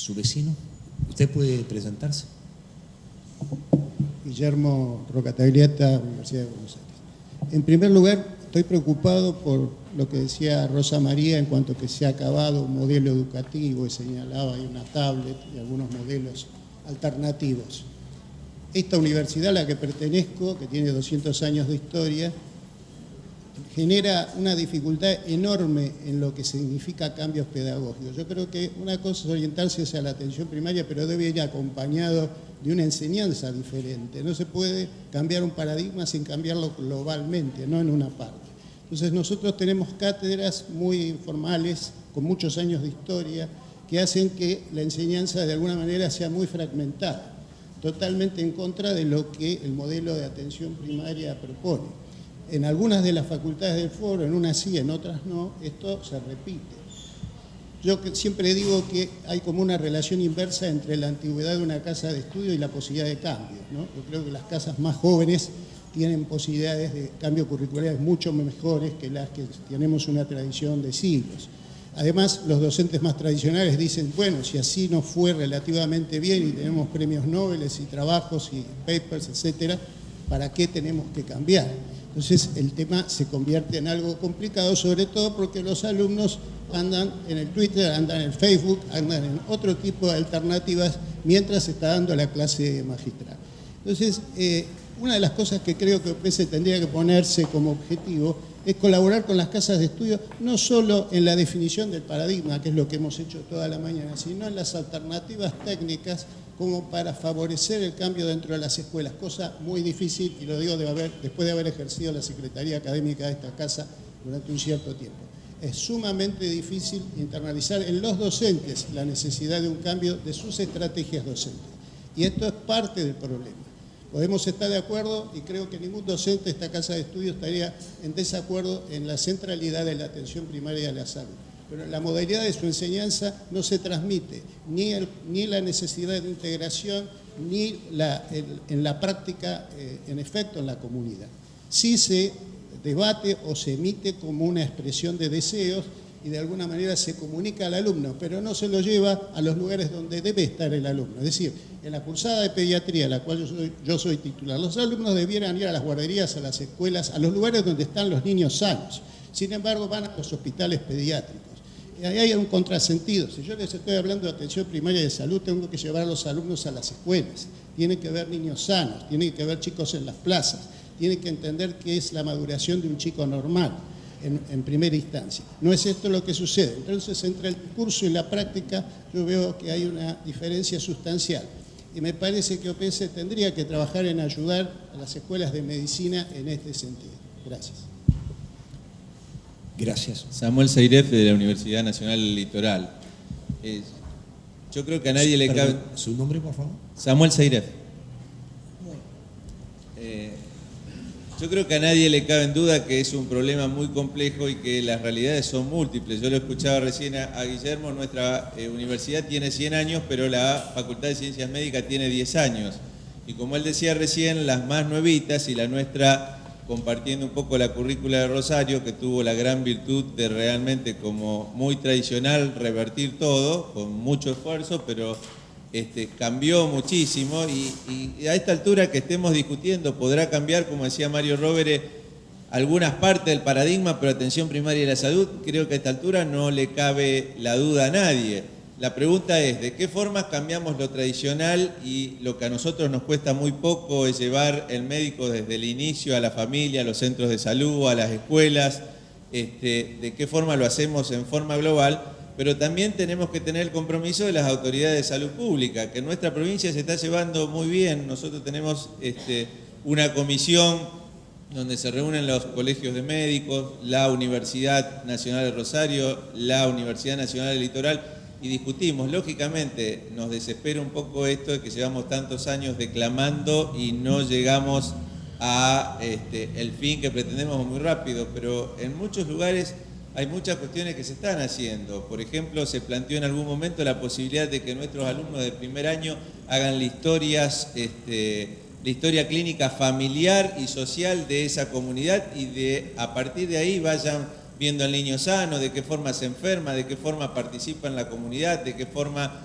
su vecino. Usted puede presentarse. Guillermo Rocatagliata, Universidad de Buenos Aires. En primer lugar, estoy preocupado por lo que decía Rosa María en cuanto a que se ha acabado un modelo educativo y señalaba ahí una tablet y algunos modelos alternativos. Esta universidad a la que pertenezco, que tiene 200 años de historia, genera una dificultad enorme en lo que significa cambios pedagógicos. Yo creo que una cosa es orientarse hacia la atención primaria, pero debe ir acompañado de una enseñanza diferente. No se puede cambiar un paradigma sin cambiarlo globalmente, no en una parte. Entonces nosotros tenemos cátedras muy formales, con muchos años de historia, que hacen que la enseñanza de alguna manera sea muy fragmentada, totalmente en contra de lo que el modelo de atención primaria propone. En algunas de las facultades del foro, en unas sí, en otras no, esto se repite. Yo siempre digo que hay como una relación inversa entre la antigüedad de una casa de estudio y la posibilidad de cambio, ¿no? Yo creo que las casas más jóvenes tienen posibilidades de cambio curriculares mucho mejores que las que tenemos una tradición de siglos. Además, los docentes más tradicionales dicen, bueno, si así nos fue relativamente bien y tenemos premios Nobel y trabajos y papers, etcétera, ¿para qué tenemos que cambiar? Entonces el tema se convierte en algo complicado, sobre todo porque los alumnos andan en el Twitter, andan en el Facebook, andan en otro tipo de alternativas mientras se está dando la clase magistral. Entonces, una de las cosas que creo que OPS tendría que ponerse como objetivo es colaborar con las casas de estudio, no solo en la definición del paradigma, que es lo que hemos hecho toda la mañana, sino en las alternativas técnicas como para favorecer el cambio dentro de las escuelas, cosa muy difícil, y lo digo después de haber ejercido la Secretaría Académica de esta casa durante un cierto tiempo. Es sumamente difícil internalizar en los docentes la necesidad de un cambio de sus estrategias docentes. Y esto es parte del problema. Podemos estar de acuerdo, y creo que ningún docente de esta casa de estudio estaría en desacuerdo en la centralidad de la atención primaria de la salud. Pero la modalidad de su enseñanza no se transmite, ni la necesidad de integración, ni en la práctica, en efecto, en la comunidad. Sí se debate o se emite como una expresión de deseos y de alguna manera se comunica al alumno, pero no se lo lleva a los lugares donde debe estar el alumno. Es decir, en la cursada de pediatría, la cual yo soy titular, los alumnos debieran ir a las guarderías, a las escuelas, a los lugares donde están los niños sanos. Sin embargo, van a los hospitales pediátricos. Y ahí hay un contrasentido. Si yo les estoy hablando de atención primaria de salud, tengo que llevar a los alumnos a las escuelas. Tienen que ver niños sanos, tienen que ver chicos en las plazas, tienen que entender qué es la maduración de un chico normal en primera instancia. No es esto lo que sucede. Entonces, entre el curso y la práctica, yo veo que hay una diferencia sustancial. Y me parece que OPS tendría que trabajar en ayudar a las escuelas de medicina en este sentido. Gracias. Gracias. Samuel Seiref, de la Universidad Nacional Litoral. Yo creo que a nadie le cabe... ¿Su nombre, por favor? Samuel Seiref. Yo creo que a nadie le cabe en duda que es un problema muy complejo y que las realidades son múltiples. Yo lo escuchaba recién a Guillermo, nuestra universidad tiene 100 años, pero la Facultad de Ciencias Médicas tiene 10 años. Y como él decía recién, las más nuevitas y la nuestra, compartiendo un poco la currícula de Rosario, que tuvo la gran virtud de realmente, como muy tradicional, revertir todo, con mucho esfuerzo, pero cambió muchísimo y a esta altura que estemos discutiendo podrá cambiar, como decía Mario Rovere, algunas partes del paradigma, pero atención primaria de la salud, creo que a esta altura no le cabe la duda a nadie. La pregunta es, ¿de qué formas cambiamos lo tradicional y lo que a nosotros nos cuesta muy poco es llevar el médico desde el inicio a la familia, a los centros de salud, a las escuelas? ¿De qué forma lo hacemos en forma global? Pero también tenemos que tener el compromiso de las autoridades de salud pública, que en nuestra provincia se está llevando muy bien. Nosotros tenemos una comisión donde se reúnen los colegios de médicos, la Universidad Nacional de Rosario, la Universidad Nacional del Litoral, y discutimos. Lógicamente nos desespera un poco esto de que llevamos tantos años declamando y no llegamos a el fin que pretendemos muy rápido, pero en muchos lugares hay muchas cuestiones que se están haciendo. Por ejemplo, se planteó en algún momento la posibilidad de que nuestros alumnos de primer año hagan la historia clínica familiar y social de esa comunidad y a partir de ahí vayan viendo al niño sano, de qué forma se enferma, de qué forma participa en la comunidad, de qué forma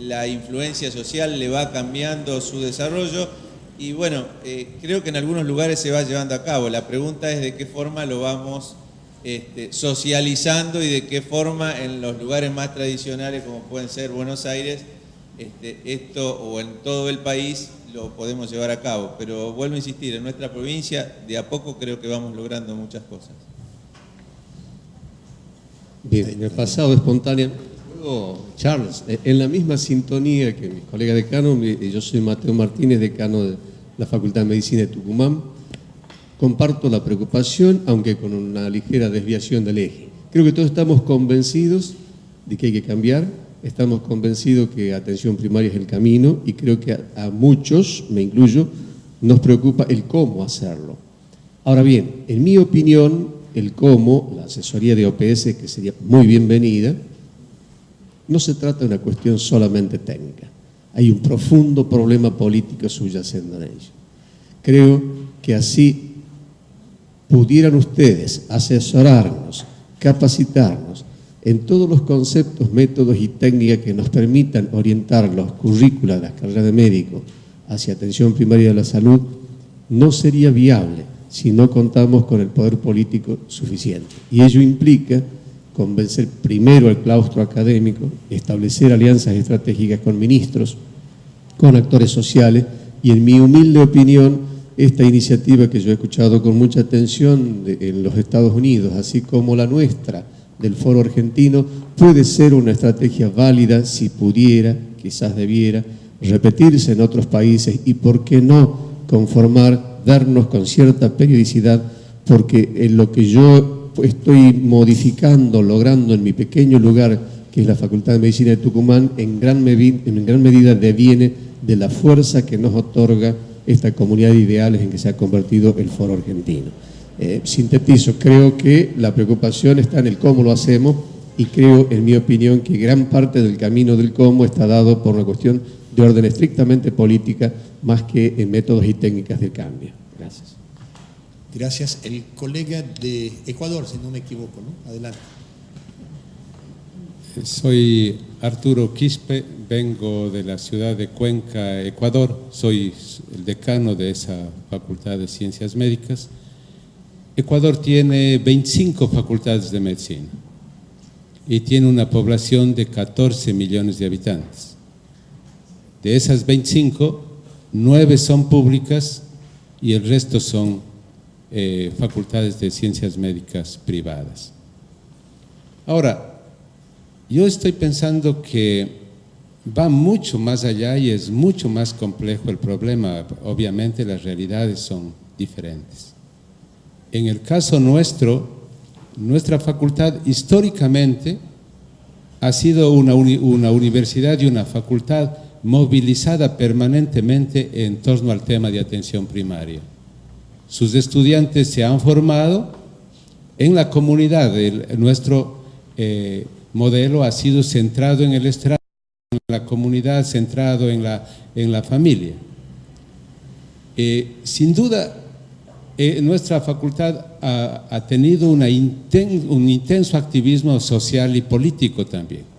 la influencia social le va cambiando su desarrollo y bueno, creo que en algunos lugares se va llevando a cabo. La pregunta es de qué forma lo vamos socializando y de qué forma en los lugares más tradicionales como pueden ser Buenos Aires, esto o en todo el país lo podemos llevar a cabo. Pero vuelvo a insistir, en nuestra provincia de a poco creo que vamos logrando muchas cosas. Bien, en el pasado espontáneo, luego, Charles, en la misma sintonía que mis colegas decanos, yo soy Mateo Martínez, decano de la Facultad de Medicina de Tucumán, comparto la preocupación, aunque con una ligera desviación del eje. Creo que todos estamos convencidos de que hay que cambiar, estamos convencidos que atención primaria es el camino y creo que a muchos, me incluyo, nos preocupa el cómo hacerlo. Ahora bien, en mi opinión, el cómo, la asesoría de OPS, que sería muy bienvenida, no se trata de una cuestión solamente técnica. Hay un profundo problema político subyacente en ello. Creo que así pudieran ustedes asesorarnos, capacitarnos en todos los conceptos, métodos y técnicas que nos permitan orientar los currículos de las carreras de médico hacia atención primaria de la salud, no sería viable si no contamos con el poder político suficiente. Y ello implica convencer primero al claustro académico, establecer alianzas estratégicas con ministros, con actores sociales y, en mi humilde opinión, esta iniciativa que yo he escuchado con mucha atención en los Estados Unidos, así como la nuestra del Foro Argentino, puede ser una estrategia válida si pudiera, quizás debiera, repetirse en otros países y, ¿por qué no?, conformar, darnos con cierta periodicidad, porque en lo que yo estoy modificando, logrando en mi pequeño lugar, que es la Facultad de Medicina de Tucumán, en gran medida deviene de la fuerza que nos otorga esta comunidad de ideales en que se ha convertido el Foro Argentino. Sintetizo, creo que la preocupación está en el cómo lo hacemos y creo, en mi opinión, que gran parte del camino del cómo está dado por una cuestión de orden estrictamente política más que en métodos y técnicas del cambio. Gracias. Gracias. El colega de Ecuador, si no me equivoco, ¿no? Adelante. Soy Arturo Quispe, vengo de la ciudad de Cuenca, Ecuador, soy el decano de esa Facultad de Ciencias Médicas. Ecuador tiene 25 facultades de medicina y tiene una población de 14 millones de habitantes. De esas 25, 9 son públicas y el resto son facultades de ciencias médicas privadas. Ahora, yo estoy pensando que va mucho más allá y es mucho más complejo el problema. Obviamente las realidades son diferentes. En el caso nuestro, nuestra facultad históricamente ha sido una universidad y una facultad movilizada permanentemente en torno al tema de atención primaria. Sus estudiantes se han formado en la comunidad. Nuestro modelo ha sido centrado en el estrato, en la comunidad, centrado en la familia. Sin duda, nuestra facultad ha tenido un intenso activismo social y político también.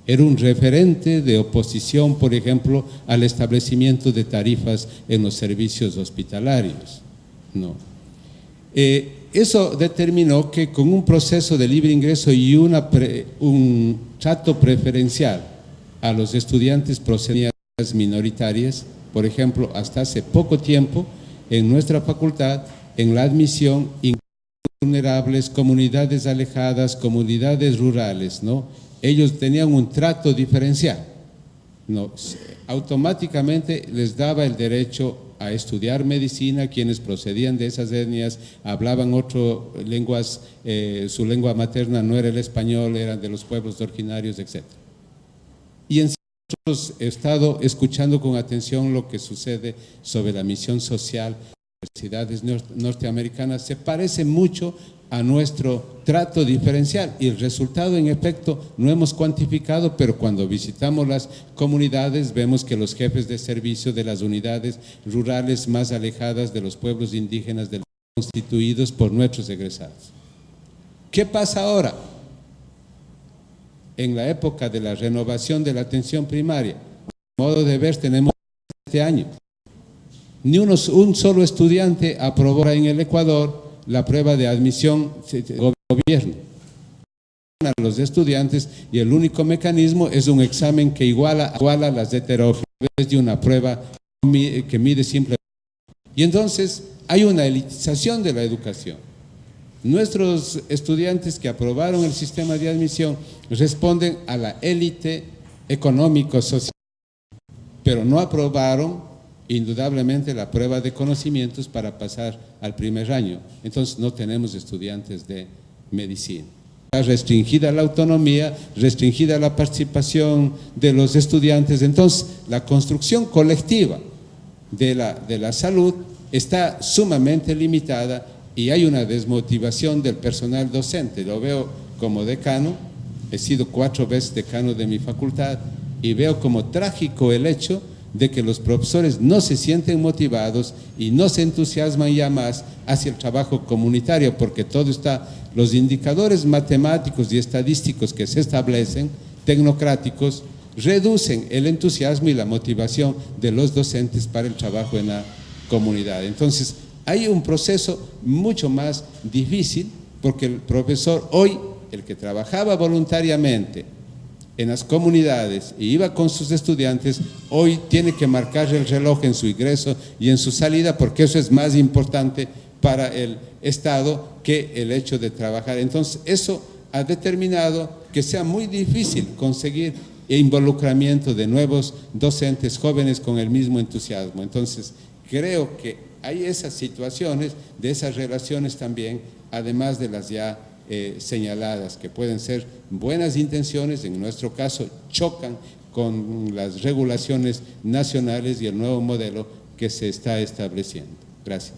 Era un referente de oposición, por ejemplo, al establecimiento de tarifas en los servicios hospitalarios. No. Eso determinó que con un proceso de libre ingreso y un trato preferencial a los estudiantes procedentes minoritarias, por ejemplo, hasta hace poco tiempo, en nuestra facultad, en la admisión, vulnerables, comunidades alejadas, comunidades rurales, ¿no? Ellos tenían un trato diferencial, ¿no? Automáticamente les daba el derecho a estudiar medicina, quienes procedían de esas etnias, hablaban otras lenguas, su lengua materna no era el español, eran de los pueblos originarios, etc. Y en nosotros he estado escuchando con atención lo que sucede sobre la misión social de las universidades norteamericanas. Se parece mucho a nuestro trato diferencial y el resultado, en efecto, no hemos cuantificado, pero cuando visitamos las comunidades vemos que los jefes de servicio de las unidades rurales más alejadas de los pueblos indígenas constituidos por nuestros egresados. ¿Qué pasa ahora? en la época de la renovación de la atención primaria. A modo de ver, tenemos este año. Ni un solo estudiante aprobó en el Ecuador la prueba de admisión del gobierno a los estudiantes, y el único mecanismo es un examen que iguala las heterogeneidades de una prueba que mide simplemente. Y entonces hay una elitización de la educación. Nuestros estudiantes que aprobaron el sistema de admisión responden a la élite económico-social, pero no aprobaron indudablemente la prueba de conocimientos para pasar al primer año. Entonces no tenemos estudiantes de medicina. Restringida la autonomía, restringida la participación de los estudiantes. Entonces la construcción colectiva de la salud está sumamente limitada y hay una desmotivación del personal docente. Lo veo como decano, he sido 4 veces decano de mi facultad y veo como trágico el hecho de que los profesores no se sienten motivados y no se entusiasman ya más hacia el trabajo comunitario, porque todo está, los indicadores matemáticos y estadísticos que se establecen, tecnocráticos, reducen el entusiasmo y la motivación de los docentes para el trabajo en la comunidad. Entonces, hay un proceso mucho más difícil, porque el profesor hoy, el que trabajaba voluntariamente en las comunidades y iba con sus estudiantes, hoy tiene que marcar el reloj en su ingreso y en su salida, porque eso es más importante para el Estado que el hecho de trabajar. Entonces, eso ha determinado que sea muy difícil conseguir el involucramiento de nuevos docentes jóvenes con el mismo entusiasmo. Entonces, creo que hay esas situaciones, de esas relaciones también, además de las ya señaladas, que pueden ser buenas intenciones, en nuestro caso chocan con las regulaciones nacionales y el nuevo modelo que se está estableciendo. Gracias.